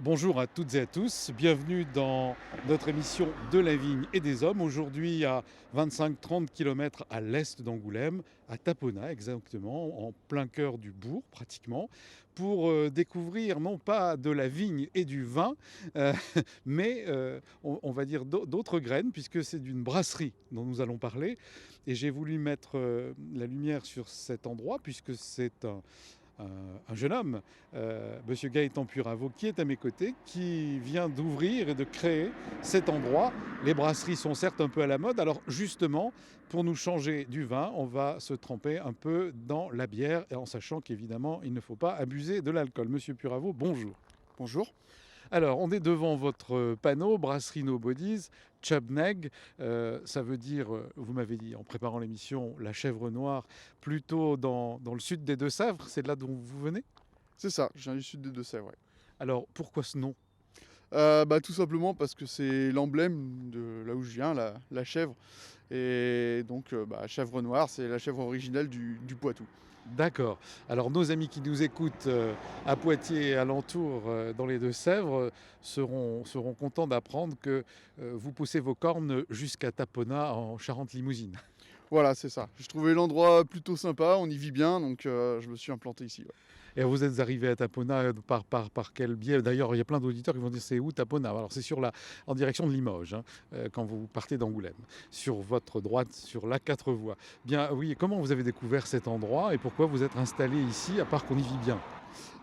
Bonjour à toutes et à tous, bienvenue dans notre émission de la vigne et des hommes. Aujourd'hui à 25-30 km à l'est d'Angoulême, à Tapona exactement, en plein cœur du bourg pratiquement, pour découvrir non pas de la vigne et du vin, euh, mais on va dire d'autres graines, puisque c'est d'une brasserie dont nous allons parler. Et j'ai voulu mettre la lumière sur cet endroit, puisque c'est un jeune homme, Monsieur Gaëtan Puravo, qui est à mes côtés, qui vient d'ouvrir et de créer cet endroit. Les brasseries sont certes un peu à la mode, alors justement, pour nous changer du vin, on va se tremper un peu dans la bière, et en sachant qu'évidemment, il ne faut pas abuser de l'alcool. Monsieur Puravo, bonjour. Bonjour. Alors, on est devant votre panneau, Brasserie No Bodies, Chubneg. Ça veut dire, vous m'avez dit en préparant l'émission, la chèvre noire, plutôt dans le sud des Deux-Sèvres. C'est de là dont vous venez? C'est ça, je viens du sud des Deux-Sèvres. Ouais. Alors, pourquoi ce nom? Tout simplement parce que c'est l'emblème de là où je viens, la chèvre. Et donc, chèvre noire, c'est la chèvre originelle du Poitou. D'accord. Alors, nos amis qui nous écoutent à Poitiers et alentour dans les Deux-Sèvres seront contents d'apprendre que vous poussez vos cornes jusqu'à Tapona en Charente-Limousine. Voilà, c'est ça. Je trouvais l'endroit plutôt sympa, on y vit bien, donc je me suis implanté ici. Ouais. Et vous êtes arrivé à Tapona par quel biais? D'ailleurs, il y a plein d'auditeurs qui vont dire c'est où Tapona? Alors c'est en direction de Limoges, hein, quand vous partez d'Angoulême, sur votre droite, sur la 4 voies. Bien oui, comment vous avez découvert cet endroit et pourquoi vous êtes installé ici, à part qu'on y vit bien?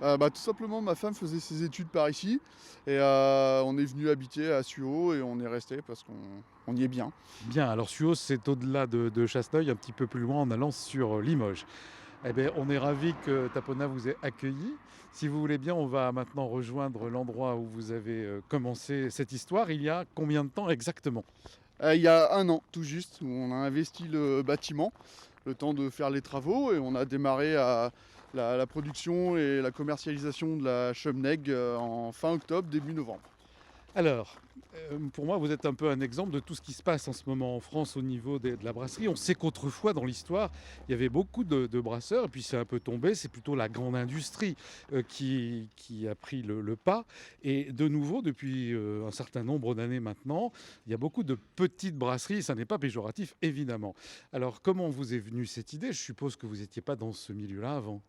Tout simplement, ma femme faisait ses études par ici, et on est venu habiter à Suau, et on est resté parce qu'on y est bien. Bien, alors Suos, c'est au-delà de Chasteuil, un petit peu plus loin en allant sur Limoges. Eh bien, on est ravis que Tapona vous ait accueilli. Si vous voulez bien, on va maintenant rejoindre l'endroit où vous avez commencé cette histoire. Il y a combien de temps exactement? Il y a un an, tout juste, où on a investi le bâtiment, le temps de faire les travaux, et on a démarré à la production et la commercialisation de la Chumneg en fin octobre, début novembre. Alors, pour moi, vous êtes un peu un exemple de tout ce qui se passe en ce moment en France au niveau de la brasserie. On sait qu'autrefois, dans l'histoire, il y avait beaucoup de brasseurs, et puis c'est un peu tombé. C'est plutôt la grande industrie qui a pris le pas. Et de nouveau, depuis un certain nombre d'années maintenant, il y a beaucoup de petites brasseries. Ça n'est pas péjoratif, évidemment. Alors, comment vous est venue cette idée? Je suppose que vous n'étiez pas dans ce milieu-là avant.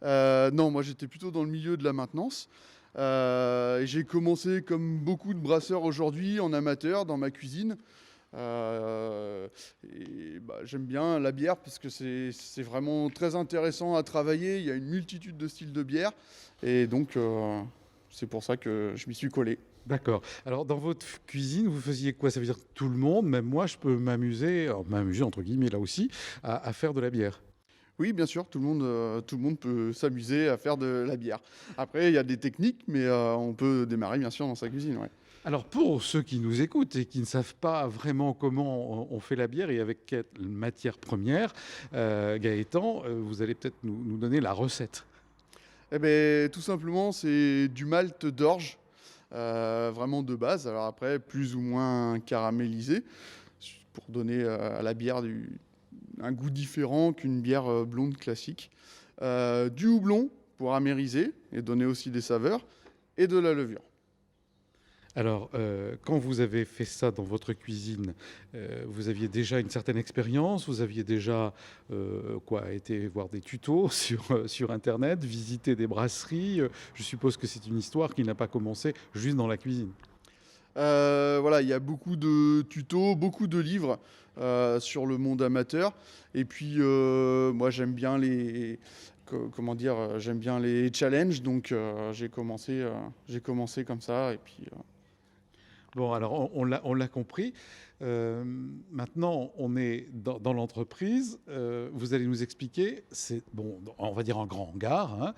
Non, moi j'étais plutôt dans le milieu de la maintenance. Et j'ai commencé comme beaucoup de brasseurs aujourd'hui en amateur dans ma cuisine. J'aime bien la bière parce que c'est vraiment très intéressant à travailler. Il y a une multitude de styles de bière, et donc c'est pour ça que je m'y suis collé. D'accord. Alors, dans votre cuisine, vous faisiez quoi? Ça veut dire que tout le monde, même moi, je peux m'amuser, alors, m'amuser entre guillemets là aussi, à faire de la bière. Oui, bien sûr, tout le monde peut s'amuser à faire de la bière. Après, il y a des techniques, mais on peut démarrer bien sûr dans sa cuisine. Ouais. Alors, pour ceux qui nous écoutent et qui ne savent pas vraiment comment on fait la bière et avec quelle matière première, Gaëtan, vous allez peut-être nous donner la recette. Eh ben, tout simplement, c'est du malt d'orge, vraiment de base. Alors après, plus ou moins caramélisé, pour donner à la bière un goût différent qu'une bière blonde classique. Du houblon pour amériser et donner aussi des saveurs, et de la levure. Alors, quand vous avez fait ça dans votre cuisine, vous aviez déjà une certaine expérience, vous aviez déjà été voir des tutos sur Internet, visiter des brasseries. Je suppose que c'est une histoire qui n'a pas commencé juste dans la cuisine. Voilà, il y a beaucoup de tutos, beaucoup de livres sur le monde amateur. Et puis, moi, j'aime bien comment dire, j'aime bien les challenges. Donc, j'ai commencé comme ça. Et puis, Bon, alors on l'a compris. Maintenant, on est dans l'entreprise. Vous allez nous expliquer, c'est bon, on va dire un grand hangar, hein,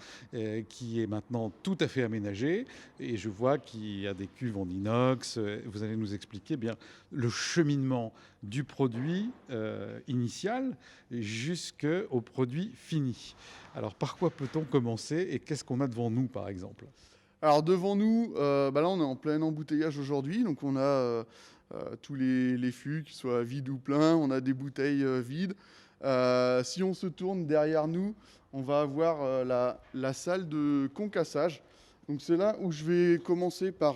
qui est maintenant tout à fait aménagé. Et je vois qu'il y a des cuves en inox. Vous allez nous expliquer bien le cheminement du produit initial jusqu'au produit fini. Alors, par quoi peut-on commencer et qu'est-ce qu'on a devant nous, par exemple? alors devant nous, là on est en plein embouteillage aujourd'hui, donc on a tous les fûts, qu'ils soient vides ou pleins, on a des bouteilles vides. Si on se tourne derrière nous, on va avoir la salle de concassage. Donc c'est là où je vais commencer par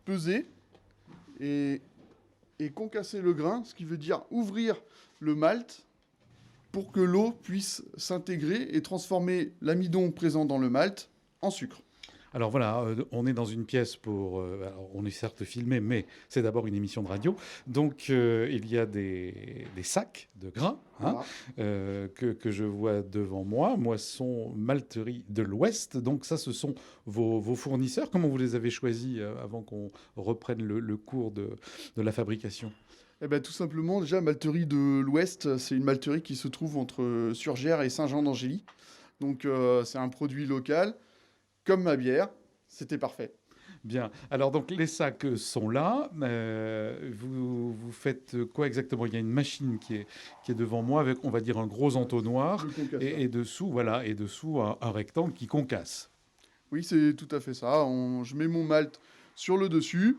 peser et, et concasser le grain, ce qui veut dire ouvrir le malt pour que l'eau puisse s'intégrer et transformer l'amidon présent dans le malt en sucre. Alors voilà, on est dans une pièce pour... alors on est certes filmé, mais c'est d'abord une émission de radio. Donc il y a des sacs de grains hein, Voilà. que je vois devant moi. Moisson Malterie de l'Ouest. Donc ça, ce sont vos fournisseurs. Comment vous les avez choisis avant qu'on reprenne le cours de la fabrication? Eh ben, tout simplement, déjà, Malterie de l'Ouest, c'est une malterie qui se trouve entre Surgères et Saint-Jean-d'Angély. Donc c'est un produit local, comme ma bière, c'était parfait. Bien. Alors donc les sacs sont là. Vous faites quoi exactement? Il y a une machine qui est devant moi avec, on va dire, un gros entonnoir Le concasseur. et dessous, voilà, et dessous un rectangle qui concasse. Oui, c'est tout à fait ça. Je mets mon malt sur le dessus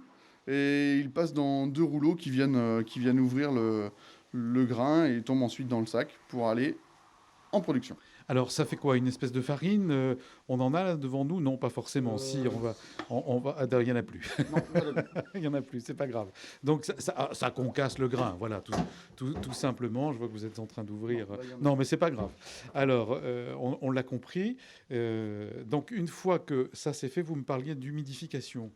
et il passe dans deux rouleaux qui viennent ouvrir le grain et tombe ensuite dans le sac pour aller en production. Alors ça fait quoi? Une espèce de farine? On en a là devant nous? Non, pas forcément. Si, on va. Ah, il n'y en a plus. Non, voilà. Il n'y en a plus, c'est pas grave. Donc ça concasse le grain, voilà, tout simplement. Je vois que vous êtes en train d'ouvrir. Non, là, il y en a Non, mais c'est pas grave. Alors, on l'a compris. Donc une fois que ça c'est fait, vous me parliez d'humidification.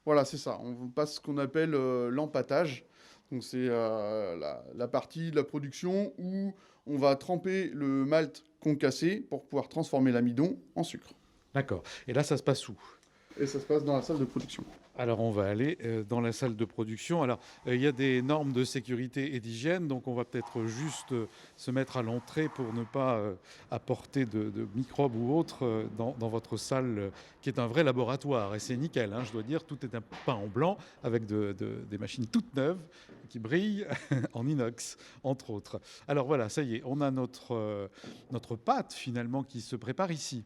Voilà, c'est ça. On passe ce qu'on appelle l'empâtage. Donc c'est la partie de la production où on va tremper le malt concassé pour pouvoir transformer l'amidon en sucre. D'accord. Et là, ça se passe où? Et ça se passe dans la salle de production. Alors, on va aller dans la salle de production. Alors, il y a des normes de sécurité et d'hygiène, donc on va peut-être juste se mettre à l'entrée pour ne pas apporter de microbes ou autres dans votre salle, qui est un vrai laboratoire. Et c'est nickel, hein, je dois dire, tout est peint en blanc, avec des machines toutes neuves qui brillent en inox, entre autres. Alors voilà, ça y est, on a notre pâte finalement qui se prépare ici.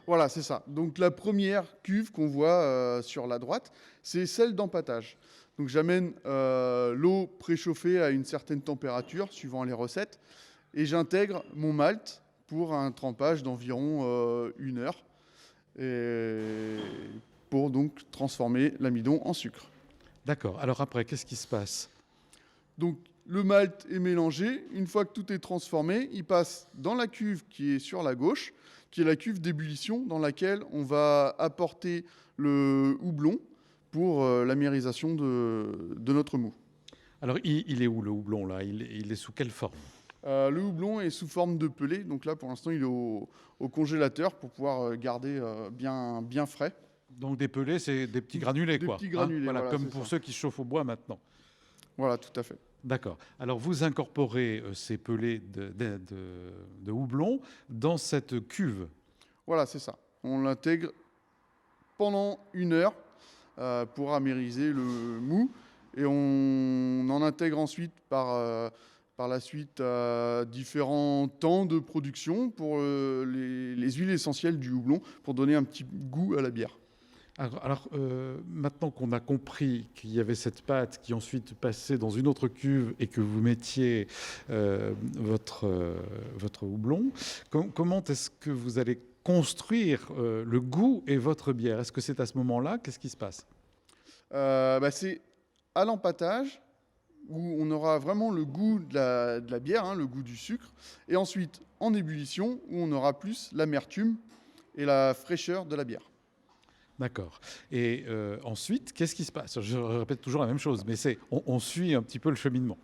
Voilà, c'est ça. Donc la première cuve qu'on voit sur la droite, c'est celle d'empâtage. Donc j'amène l'eau préchauffée à une certaine température, suivant les recettes, et j'intègre mon malt pour un trempage d'environ 1 heure, et pour donc transformer l'amidon en sucre. D'accord. Alors après, qu'est-ce qui se passe? Donc le malt est mélangé. Une fois que tout est transformé, il passe dans la cuve qui est sur la gauche, qui est la cuve d'ébullition dans laquelle on va apporter le houblon pour l'amérisation de notre mou. Alors, il est où le houblon là? Il est sous quelle forme? Le houblon est sous forme de pellet. Donc là, pour l'instant, il est au congélateur pour pouvoir garder bien frais. Donc des pelés, c'est des petits granulés, Des quoi. petits granulés, Voilà, voilà, comme c'est pour ça. ceux qui se chauffent au bois maintenant. Voilà, tout à fait. D'accord. Alors vous incorporez ces pelés de houblon dans cette cuve. Voilà, c'est ça. On l'intègre pendant 1 heure pour amériser le mou. Et on en intègre ensuite par la suite différents temps de production pour les huiles essentielles du houblon pour donner un petit goût à la bière. Alors, maintenant qu'on a compris qu'il y avait cette pâte qui ensuite passait dans une autre cuve et que vous mettiez votre houblon, comment est-ce que vous allez construire le goût et votre bière? Est-ce que c'est à ce moment-là? Qu'est-ce qui se passe? C'est à l'empâtage où on aura vraiment le goût de la bière, hein, le goût du sucre. Et ensuite en ébullition où on aura plus l'amertume et la fraîcheur de la bière. D'accord. Et ensuite, qu'est-ce qui se passe? Je répète toujours la même chose, mais on suit un petit peu le cheminement.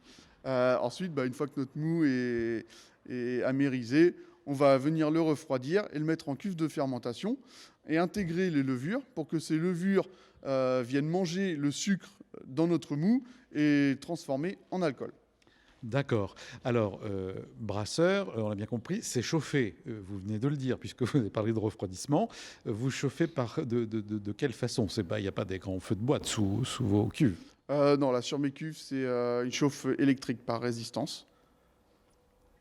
Ensuite, une fois que notre mou est amérisé, on va venir le refroidir et le mettre en cuve de fermentation et intégrer les levures pour que ces levures viennent manger le sucre dans notre mou et transformer en alcool. D'accord. Alors, brasseur, on a bien compris, c'est chauffé. Vous venez de le dire, puisque vous avez parlé de refroidissement. Vous chauffez de quelle façon? Il n'y a pas des grands feux de bois sous vos cuves. Non, là sur mes cuves, c'est une chauffe électrique par résistance.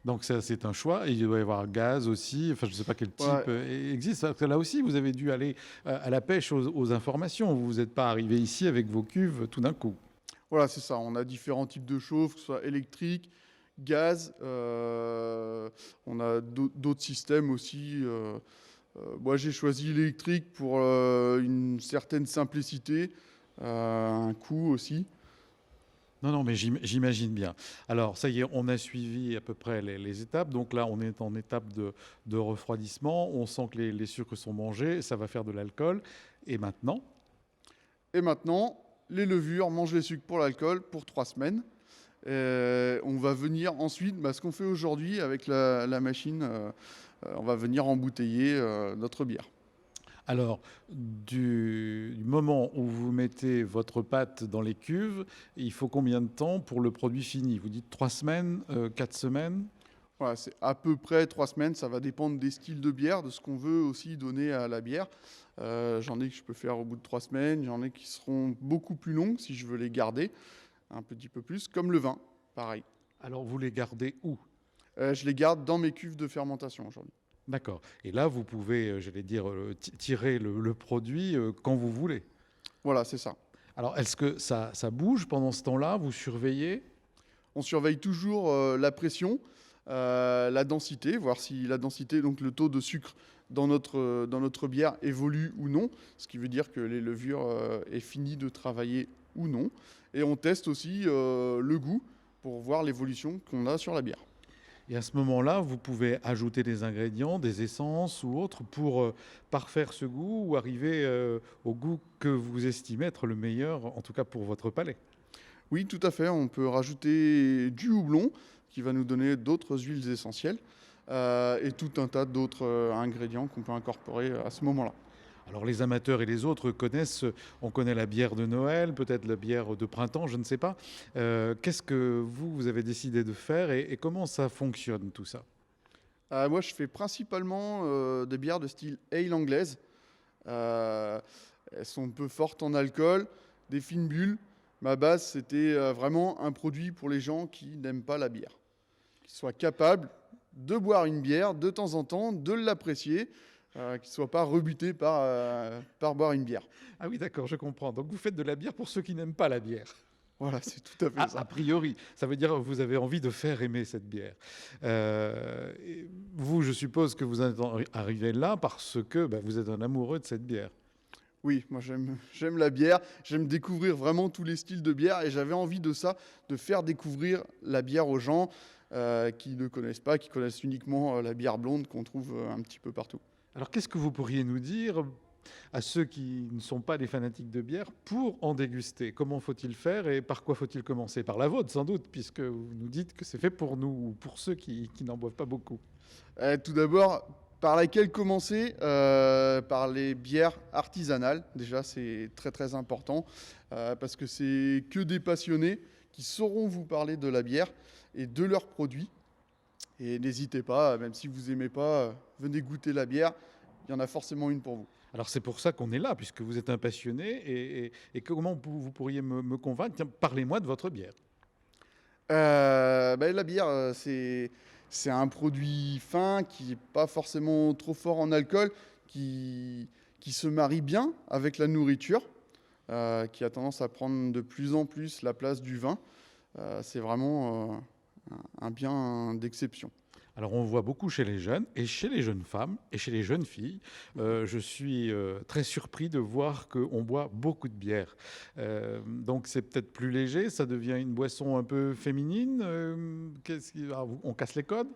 Donc ça, c'est un choix. Et il doit y avoir gaz aussi. Enfin, je ne sais pas quel type existe. Parce que là aussi, vous avez dû aller à la pêche aux informations. Vous n'êtes pas arrivé ici avec vos cuves tout d'un coup. Voilà, c'est ça. On a différents types de chauffe, que ce soit électrique, gaz. On a d'autres systèmes aussi Moi, j'ai choisi l'électrique pour une certaine simplicité, un coût aussi. Non, non, mais j'imagine bien. Alors, ça y est, on a suivi à peu près les étapes. Donc là, on est en étape de refroidissement. On sent que les sucres sont mangés. Ça va faire de l'alcool. Et maintenant, Et maintenant, les levures mangent les sucres pour l'alcool pour 3 semaines. On va venir ensuite, ce qu'on fait aujourd'hui avec la machine, on va venir embouteiller notre bière. alors, du moment où vous mettez votre pâte dans les cuves, il faut combien de temps pour le produit fini? Vous dites 3 semaines, 4 semaines? Voilà, c'est à peu près 3 semaines. Ça va dépendre des styles de bière, de ce qu'on veut aussi donner à la bière. J'en ai que je peux faire au bout de 3 semaines. J'en ai qui seront beaucoup plus longues si je veux les garder un petit peu plus, comme le vin, pareil. Alors, vous les gardez où? Je les garde dans mes cuves de fermentation aujourd'hui. D'accord. Et là, vous pouvez, j'allais dire, tirer le produit quand vous voulez. Voilà, c'est ça. Alors, est-ce que ça bouge pendant ce temps-là? Vous surveillez? On surveille toujours la pression, la densité, voir si la densité, donc le taux de sucre dans notre bière évolue ou non, ce qui veut dire que les levures est fini de travailler ou non. Et on teste aussi le goût pour voir l'évolution qu'on a sur la bière. Et à ce moment-là, vous pouvez ajouter des ingrédients, des essences ou autres pour parfaire ce goût ou arriver au goût que vous estimez être le meilleur, en tout cas pour votre palais. Oui, tout à fait. On peut rajouter du houblon qui va nous donner d'autres huiles essentielles et tout un tas d'autres ingrédients qu'on peut incorporer à ce moment-là. Alors les amateurs et les autres connaissent, on connaît la bière de Noël, peut-être la bière de printemps, je ne sais pas. Qu'est-ce que vous avez décidé de faire et comment ça fonctionne tout ça? Moi, je fais principalement des bières de style ale anglaise. Euh, Elles sont un peu fortes en alcool, des fines bulles. Ma base, c'était vraiment un produit pour les gens qui n'aiment pas la bière. Qui soient capables de boire une bière de temps en temps, de l'apprécier, qui ne soient pas rebutés par boire une bière. Ah oui, d'accord, je comprends. Donc vous faites de la bière pour ceux qui n'aiment pas la bière. Voilà, c'est tout à fait A ça. priori, ça veut dire que vous avez envie de faire aimer cette bière. Et vous, je suppose que vous êtes arrivé là parce que vous êtes un amoureux de cette bière. Oui, moi j'aime la bière, j'aime découvrir vraiment tous les styles de bière et j'avais envie de ça, de faire découvrir la bière aux gens qui ne connaissent pas, qui connaissent uniquement la bière blonde qu'on trouve un petit peu partout. Alors qu'est-ce que vous pourriez nous dire à ceux qui ne sont pas des fanatiques de bière pour en déguster? Comment faut-il faire et par quoi faut-il commencer? Par la vôtre sans doute, puisque vous nous dites que c'est fait pour nous ou pour ceux qui n'en boivent pas beaucoup. Tout d'abord, par laquelle commencer? Par les bières artisanales. Déjà, c'est très très important parce que c'est que des passionnés qui sauront vous parler de la bière et de leurs produits. Et n'hésitez pas, même si vous aimez pas, venez goûter la bière. Il y en a forcément une pour vous. Alors c'est pour ça qu'on est là, puisque vous êtes un passionné. Et comment vous pourriez me convaincre? Tiens, parlez-moi de votre bière. La bière, c'est un produit fin qui n'est pas forcément trop fort en alcool, qui se marie bien avec la nourriture, qui a tendance à prendre de plus en plus la place du vin. C'est vraiment un bien d'exception. Alors on voit beaucoup chez les jeunes et chez les jeunes femmes et chez les jeunes filles. Je suis très surpris de voir qu'on boit beaucoup de bière. Donc c'est peut-être plus léger, ça devient une boisson un peu féminine. On casse les codes?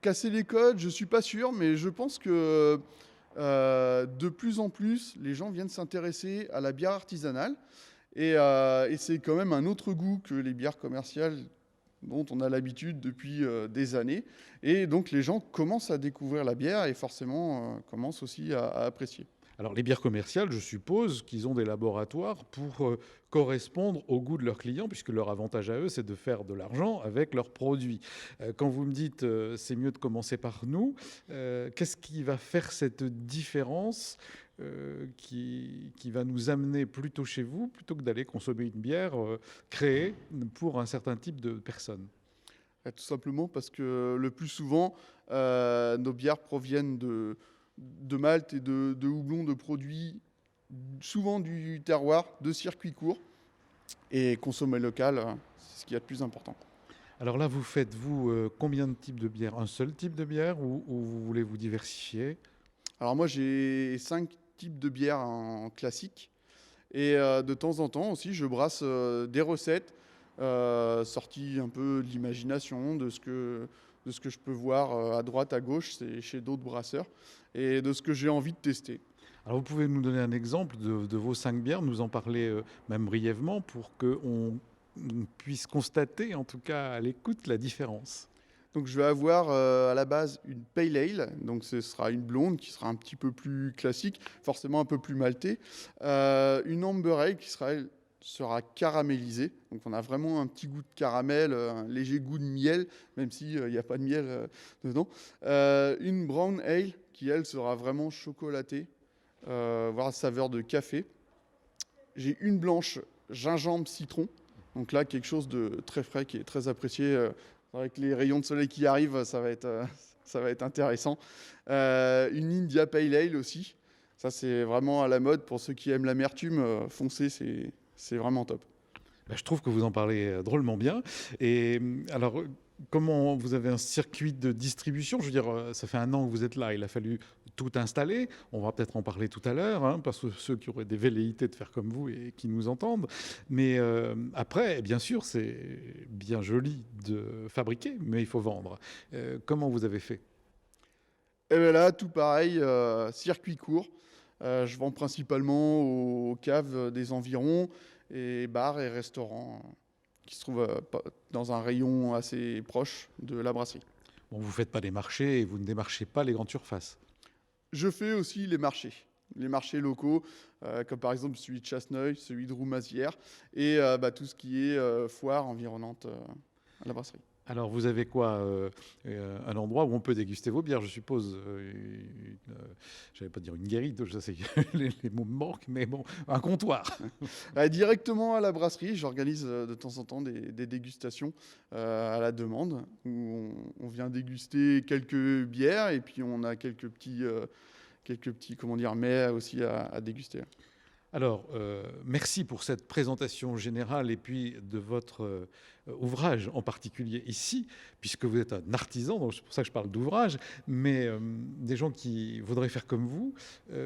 Casser les codes, je suis pas sûr, mais je pense que de plus en plus, les gens viennent s'intéresser à la bière artisanale. Et c'est quand même un autre goût que les bières commerciales dont on a l'habitude depuis des années. Et donc les gens commencent à découvrir la bière et forcément commencent aussi à apprécier. Alors les bières commerciales, je suppose qu'ils ont des laboratoires pour correspondre au goût de leurs clients, puisque leur avantage à eux, c'est de faire de l'argent avec leurs produits. Quand vous me dites c'est mieux de commencer par nous, qu'est-ce qui va faire cette différence qui va nous amener plutôt chez vous, plutôt que d'aller consommer une bière créée pour un certain type de personnes? Tout simplement parce que le plus souvent, nos bières proviennent de malt et de houblon de produits souvent du terroir, de circuits courts. Et consommer local, c'est ce qu'il y a de plus important. Alors là, vous faites, vous, combien de types de bières? Un seul type de bière ou vous voulez vous diversifier? Alors moi, j'ai 5 types de bières en classique. Et de temps en temps aussi, je brasse des recettes sorties un peu de l'imagination, de ce que je peux voir à droite, à gauche, c'est chez d'autres brasseurs, et de ce que j'ai envie de tester. Alors vous pouvez nous donner un exemple de vos 5 bières, nous en parler même brièvement pour qu'on puisse constater, en tout cas à l'écoute, la différence. Donc je vais avoir à la base une Pale Ale, donc ce sera une blonde qui sera un petit peu plus classique, forcément un peu plus maltée. Une Amber Ale qui sera, elle, sera caramélisée, donc on a vraiment un petit goût de caramel, un léger goût de miel, même s'il n'y a pas de miel dedans. Une Brown Ale qui, elle, sera vraiment chocolatée, voire saveur de café. J'ai une blanche gingembre citron, donc là quelque chose de très frais qui est très apprécié. Avec les rayons de soleil qui arrivent, ça va être intéressant. Une India Pale Ale aussi. Ça, c'est vraiment à la mode. Pour ceux qui aiment l'amertume, foncez, c'est vraiment top. Ben, je trouve que vous en parlez drôlement bien. Et alors, comment vous avez un circuit de distribution? Je veux dire, ça fait 1 an que vous êtes là, il a fallu tout installer. On va peut-être en parler tout à l'heure, hein, parce que ceux qui auraient des velléités de faire comme vous et qui nous entendent. Mais après, bien sûr, c'est bien joli de fabriquer, mais il faut vendre. Comment vous avez fait? Et bien là, tout pareil, circuit court. Je vends principalement aux caves des environs et bars et restaurants qui se trouvent dans un rayon assez proche de la brasserie. Bon, vous ne faites pas des marchés et vous ne démarchez pas les grandes surfaces. Je fais aussi les marchés locaux, comme par exemple celui de Chasseneuil, celui de Roumazières, et tout ce qui est foire environnante à la brasserie. Alors, vous avez quoi? Un endroit où on peut déguster vos bières, je suppose. J'allais pas dire une guérite, je sais que les mots me manquent, mais bon, un comptoir. Directement à la brasserie, j'organise de temps en temps des dégustations à la demande, où on vient déguster quelques bières, et puis on a quelques petits comment dire, mets aussi à déguster. Alors, merci pour cette présentation générale et puis de votre ouvrage en particulier ici, puisque vous êtes un artisan, donc c'est pour ça que je parle d'ouvrage, mais des gens qui voudraient faire comme vous,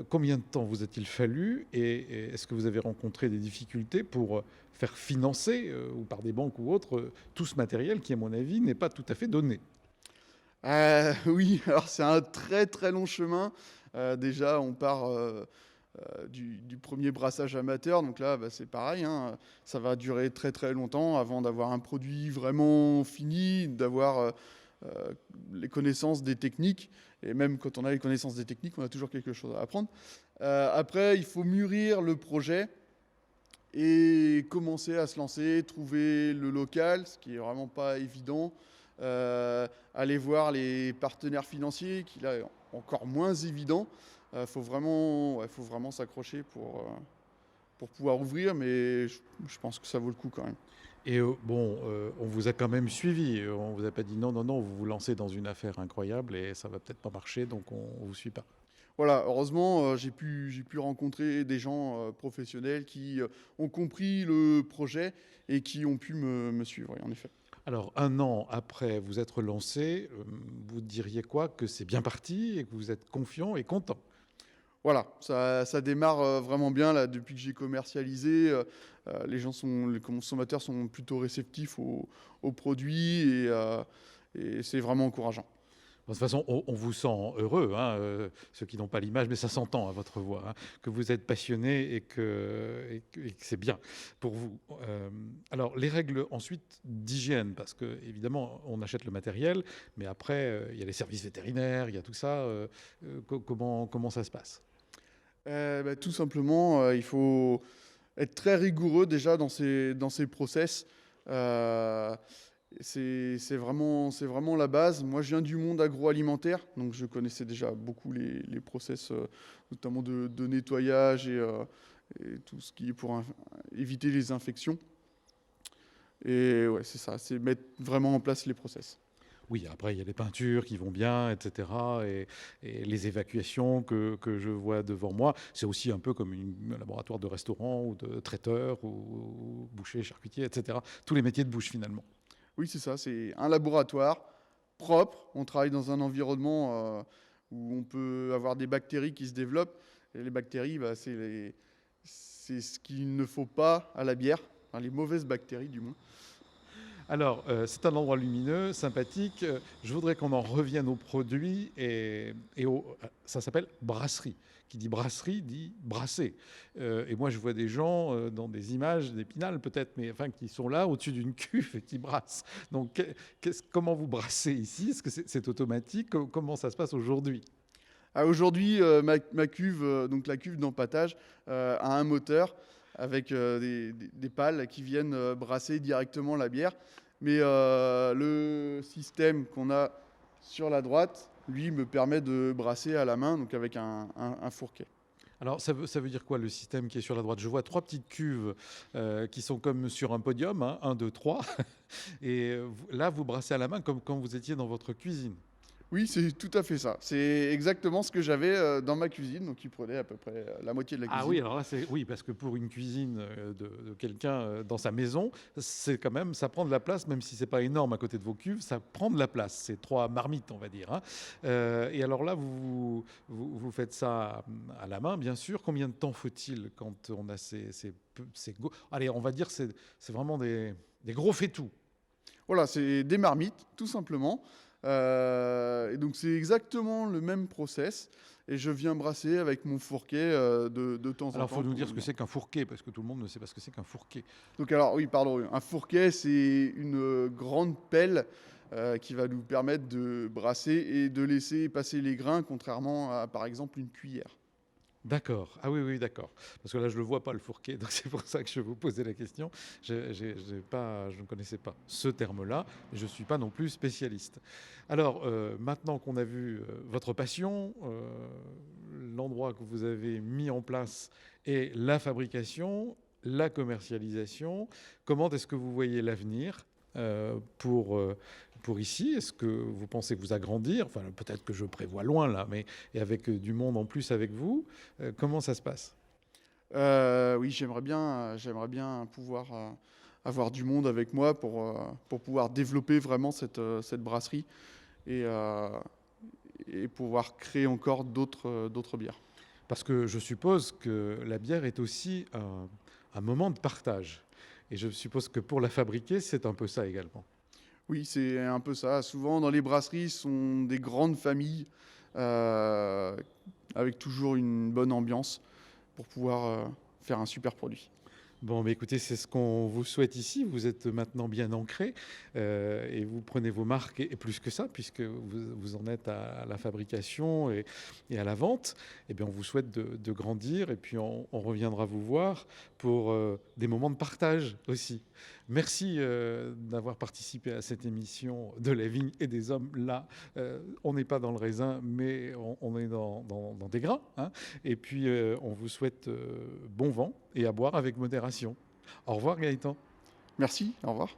combien de temps vous a-t-il fallu et est-ce que vous avez rencontré des difficultés pour faire financer, ou par des banques ou autres, tout ce matériel qui, à mon avis, n'est pas tout à fait donné? Oui, alors c'est un très très long chemin. Déjà, on part du premier brassage amateur. Donc là, c'est pareil, hein, ça va durer très très longtemps avant d'avoir un produit vraiment fini, d'avoir les connaissances des techniques. Et même quand on a les connaissances des techniques, on a toujours quelque chose à apprendre. Après, il faut mûrir le projet et commencer à se lancer, trouver le local, ce qui est vraiment pas évident. Aller voir les partenaires financiers, qui là est encore moins évident. Faut vraiment s'accrocher pour pouvoir ouvrir, mais je pense que ça vaut le coup quand même. Et bon, on vous a quand même suivi. On vous a pas dit non, non, non, vous vous lancez dans une affaire incroyable et ça va peut-être pas marcher, donc on vous suit pas. Voilà, heureusement, j'ai pu rencontrer des gens professionnels qui ont compris le projet et qui ont pu me suivre, oui, en effet. Alors, 1 an après vous être lancé, vous diriez quoi? Que c'est bien parti et que vous êtes confiant et content? Voilà, ça démarre vraiment bien là depuis que j'ai commercialisé. Les consommateurs sont plutôt réceptifs aux produits et c'est vraiment encourageant. De toute façon, on vous sent heureux, hein, ceux qui n'ont pas l'image, mais ça s'entend à votre voix, hein, que vous êtes passionné et que c'est bien pour vous. Alors, les règles ensuite d'hygiène, parce que évidemment, on achète le matériel, mais après, il y a les services vétérinaires, il y a tout ça. Comment ça se passe? Tout simplement, il faut être très rigoureux déjà dans ces process. Euh, c'est vraiment la base. Moi, je viens du monde agroalimentaire, donc je connaissais déjà beaucoup les process, notamment de nettoyage et tout ce qui est pour éviter les infections. Et ouais, c'est ça, c'est mettre vraiment en place les process. Oui, après, il y a les peintures qui vont bien, etc. Et les évacuations que je vois devant moi, c'est aussi un peu comme un laboratoire de restaurant ou de traiteur ou boucher, charcutier, etc. Tous les métiers de bouche, finalement. Oui, c'est ça, c'est un laboratoire propre. On travaille dans un environnement où on peut avoir des bactéries qui se développent. Et les bactéries, bah, c'est ce qu'il ne faut pas à la bière, enfin, les mauvaises bactéries du moins. Alors, c'est un endroit lumineux, sympathique. Je voudrais qu'on en revienne aux produits ça s'appelle brasserie. Qui dit brasserie dit brasser. Et moi, je vois des gens dans des images d'Épinal peut-être, mais enfin qui sont là au-dessus d'une cuve et qui brassent. Donc, comment vous brassez ici? Est-ce que c'est automatique? Comment ça se passe aujourd'hui? Ah, aujourd'hui, ma cuve, donc la cuve d'empâtage, a un moteur avec des pales qui viennent brasser directement la bière. Mais le système qu'on a sur la droite, lui, me permet de brasser à la main, donc avec un fourquet. Alors, ça veut dire quoi le système qui est sur la droite? Je vois trois petites cuves qui sont comme sur un podium, hein, 1, 2, 3. Et là, vous brassez à la main comme quand vous étiez dans votre cuisine. Oui, c'est tout à fait ça. C'est exactement ce que j'avais dans ma cuisine, donc il prenait à peu près la moitié de la Ah cuisine. oui, alors là, oui, parce que pour une cuisine de quelqu'un dans sa maison, c'est quand même, ça prend de la place, même si c'est pas énorme à côté de vos cuves, ça prend de la place. C'est trois marmites, on va dire, hein. Et alors là, vous faites ça à la main, bien sûr. Combien de temps faut-il quand on a allez, on va dire, c'est vraiment des gros faitous. Voilà, c'est des marmites, tout simplement. Et donc c'est exactement le même process. Et je viens brasser avec mon fourquet de temps en Alors, il temps. faut nous dire ce que c'est qu'un fourquet, parce que tout le monde ne sait pas ce que c'est qu'un fourquet. Donc alors oui, pardon, un fourquet, c'est une grande pelle qui va nous permettre de brasser et de laisser passer les grains, contrairement à par exemple une cuillère. D'accord. Ah oui, oui, d'accord. Parce que là, je ne le vois pas, le fourquet, donc c'est pour ça que je vous posais la question. Je ne connaissais pas ce terme-là, mais je ne suis pas non plus spécialiste. Alors, maintenant qu'on a vu votre passion, l'endroit que vous avez mis en place et la fabrication, la commercialisation, comment est-ce que vous voyez l'avenir pour ici? Est-ce que vous pensez vous agrandir? Enfin, peut-être que je prévois loin là, mais et avec du monde en plus avec vous, comment ça se passe? Oui, j'aimerais bien pouvoir avoir du monde avec moi pour pouvoir développer vraiment cette brasserie et, euh, et pouvoir créer encore d'autres bières. Parce que je suppose que la bière est aussi un moment de partage. Et je suppose que pour la fabriquer, c'est un peu ça également. Oui, c'est un peu ça. Souvent, dans les brasseries, ce sont des grandes familles euh, avec toujours une bonne ambiance pour pouvoir faire un super produit. Bon, mais écoutez, c'est ce qu'on vous souhaite ici. Vous êtes maintenant bien ancré et vous prenez vos marques et plus que ça, puisque vous en êtes à la fabrication et à la vente. Eh bien, on vous souhaite de grandir et puis on reviendra vous voir pour des moments de partage aussi. Merci d'avoir participé à cette émission de la vigne et des hommes. Là, on n'est pas dans le raisin, mais on est dans des grains, hein. Et puis, on vous souhaite bon vent et à boire avec modération. Au revoir Gaëtan. Merci, au revoir.